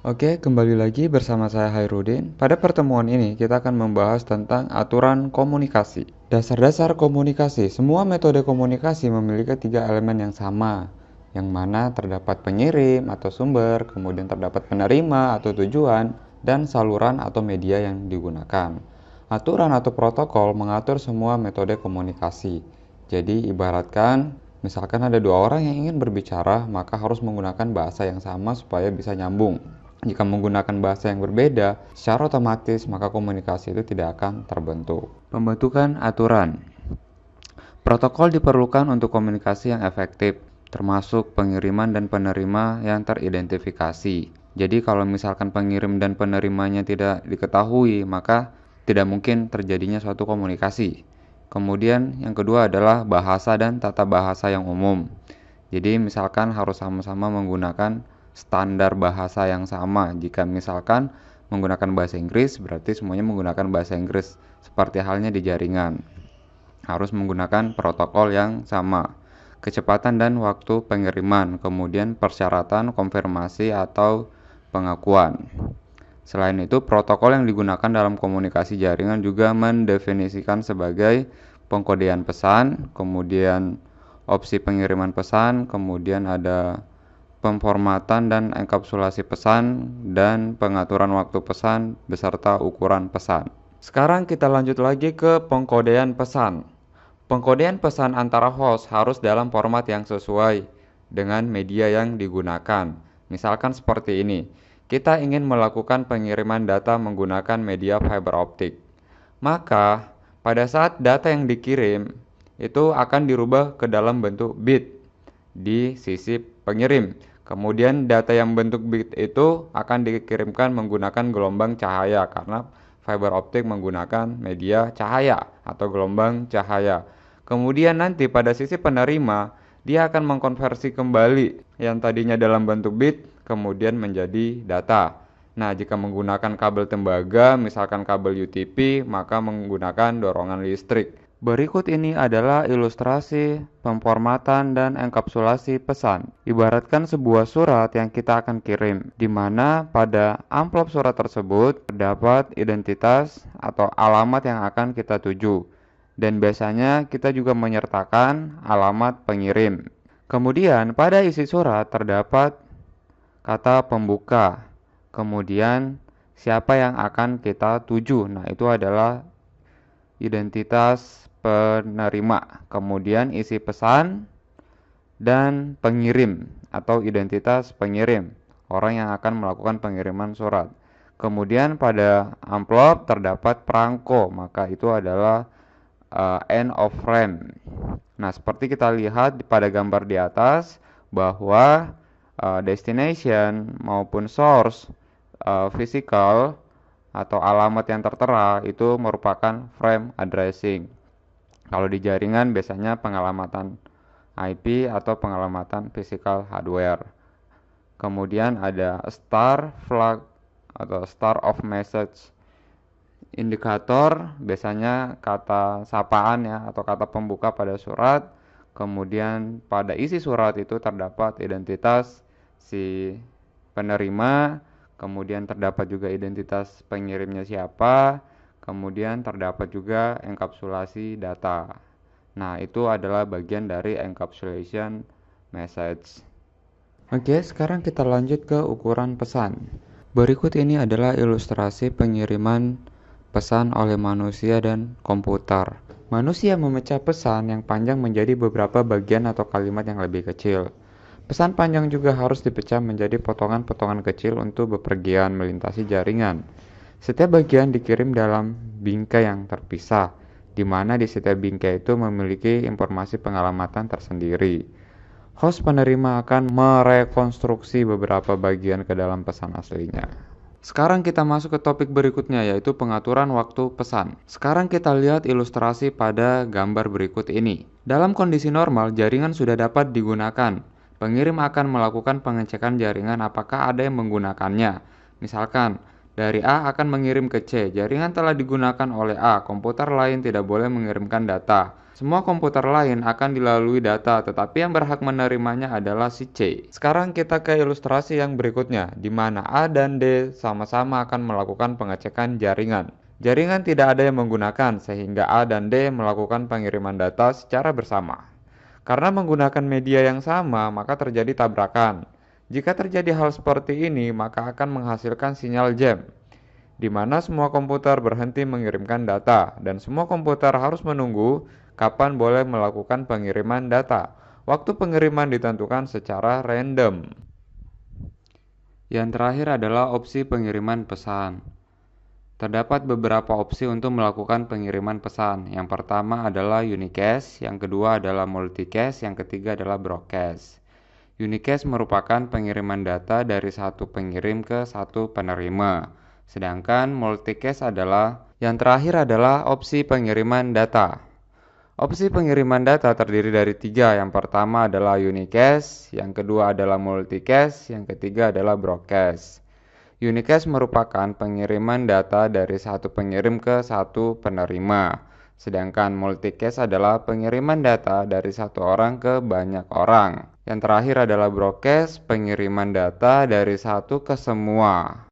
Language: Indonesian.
Oke, kembali lagi bersama saya Hairudin. Pada pertemuan ini, kita akan membahas tentang aturan komunikasi. Dasar-dasar komunikasi. Semua metode komunikasi memiliki tiga elemen yang sama, yang mana terdapat pengirim atau sumber, kemudian terdapat penerima atau tujuan, dan saluran atau media yang digunakan. Aturan atau protokol mengatur semua metode komunikasi. Jadi, ibaratkan misalkan ada dua orang yang ingin berbicara, maka harus menggunakan bahasa yang sama supaya bisa nyambung. Jika menggunakan bahasa yang berbeda, secara otomatis maka komunikasi itu tidak akan terbentuk. Pembentukan aturan. Protokol diperlukan untuk komunikasi yang efektif, termasuk pengiriman dan penerima yang teridentifikasi. Jadi kalau misalkan pengirim dan penerimanya tidak diketahui, maka tidak mungkin terjadinya suatu komunikasi. Kemudian yang kedua adalah bahasa dan tata bahasa yang umum. Jadi misalkan harus sama-sama menggunakan standar bahasa yang sama. Jika misalkan menggunakan bahasa Inggris, berarti semuanya menggunakan bahasa Inggris. Seperti halnya di jaringan. Harus menggunakan protokol yang sama. Kecepatan dan waktu pengiriman, kemudian persyaratan konfirmasi atau pengakuan. Selain itu, protokol yang digunakan dalam komunikasi jaringan juga mendefinisikan sebagai pengkodean pesan, kemudian opsi pengiriman pesan, kemudian ada pemformatan dan enkapsulasi pesan, dan pengaturan waktu pesan beserta ukuran pesan. Sekarang kita lanjut lagi ke pengkodean pesan. Pengkodean pesan antara host harus dalam format yang sesuai dengan media yang digunakan. Misalkan seperti ini. Kita ingin melakukan pengiriman data menggunakan media fiber optik. Maka, pada saat data yang dikirim itu akan dirubah ke dalam bentuk bit di sisi pengirim. Kemudian data yang bentuk bit itu akan dikirimkan menggunakan gelombang cahaya karena fiber optik menggunakan media cahaya atau gelombang cahaya. Kemudian nanti pada sisi penerima, dia akan mengkonversi kembali yang tadinya dalam bentuk bit kemudian menjadi data. Nah, jika menggunakan kabel tembaga, misalkan kabel UTP, maka menggunakan dorongan listrik. Berikut ini adalah ilustrasi pemformatan dan enkapsulasi pesan. Ibaratkan sebuah surat yang kita akan kirim, di mana pada amplop surat tersebut terdapat identitas atau alamat yang akan kita tuju. Dan biasanya kita juga menyertakan alamat pengirim. Kemudian pada isi surat terdapat kata pembuka, kemudian siapa yang akan kita tuju. Nah, itu adalah identitas penerima, kemudian isi pesan dan pengirim atau identitas pengirim, orang yang akan melakukan pengiriman surat. Kemudian pada amplop terdapat perangko, maka itu adalah end of frame. Nah, seperti kita lihat pada gambar di atas bahwa destination maupun source physical atau alamat yang tertera itu merupakan frame addressing. Kalau di jaringan biasanya pengalamatan IP atau pengalamatan physical hardware. Kemudian ada star flag atau star of message indikator, biasanya kata sapaan ya atau kata pembuka pada surat. Kemudian pada isi surat itu terdapat identitas si penerima, kemudian terdapat juga identitas pengirimnya siapa, kemudian terdapat juga enkapsulasi data. Nah, itu adalah bagian dari encapsulation message. Oke, sekarang kita lanjut ke ukuran pesan. Berikut ini adalah ilustrasi pengiriman pesan oleh manusia dan komputer. Manusia memecah pesan yang panjang menjadi beberapa bagian atau kalimat yang lebih kecil. Pesan panjang juga harus dipecah menjadi potongan-potongan kecil untuk bepergian melintasi jaringan. Setiap bagian dikirim dalam bingkai yang terpisah, di mana di setiap bingkai itu memiliki informasi pengalamatan tersendiri. Host penerima akan merekonstruksi beberapa bagian ke dalam pesan aslinya. Sekarang kita masuk ke topik berikutnya, yaitu pengaturan waktu pesan. Sekarang kita lihat ilustrasi pada gambar berikut ini. Dalam kondisi normal, jaringan sudah dapat digunakan. Pengirim akan melakukan pengecekan jaringan apakah ada yang menggunakannya. Misalkan, dari A akan mengirim ke C. Jaringan telah digunakan oleh A, komputer lain tidak boleh mengirimkan data. Semua komputer lain akan dilalui data, tetapi yang berhak menerimanya adalah si C. Sekarang kita ke ilustrasi yang berikutnya, di mana A dan D sama-sama akan melakukan pengecekan jaringan. Jaringan tidak ada yang menggunakan, sehingga A dan D melakukan pengiriman data secara bersama. Karena menggunakan media yang sama, maka terjadi tabrakan. Jika terjadi hal seperti ini, maka akan menghasilkan sinyal jam, di mana semua komputer berhenti mengirimkan data, dan semua komputer harus menunggu kapan boleh melakukan pengiriman data. Waktu pengiriman ditentukan secara random. Yang terakhir adalah opsi pengiriman pesan. Terdapat beberapa opsi untuk melakukan pengiriman pesan. Yang pertama adalah unicast, yang kedua adalah multicast, yang ketiga adalah broadcast. Unicast merupakan pengiriman data dari satu pengirim ke satu penerima. Sedangkan multicast adalah yang terakhir adalah opsi pengiriman data. Opsi pengiriman data terdiri dari tiga. Yang pertama adalah unicast, yang kedua adalah multicast, yang ketiga adalah broadcast. Unicast merupakan pengiriman data dari satu pengirim ke satu penerima. Sedangkan multicast adalah pengiriman data dari satu orang ke banyak orang. Yang terakhir adalah broadcast, pengiriman data dari satu ke semua.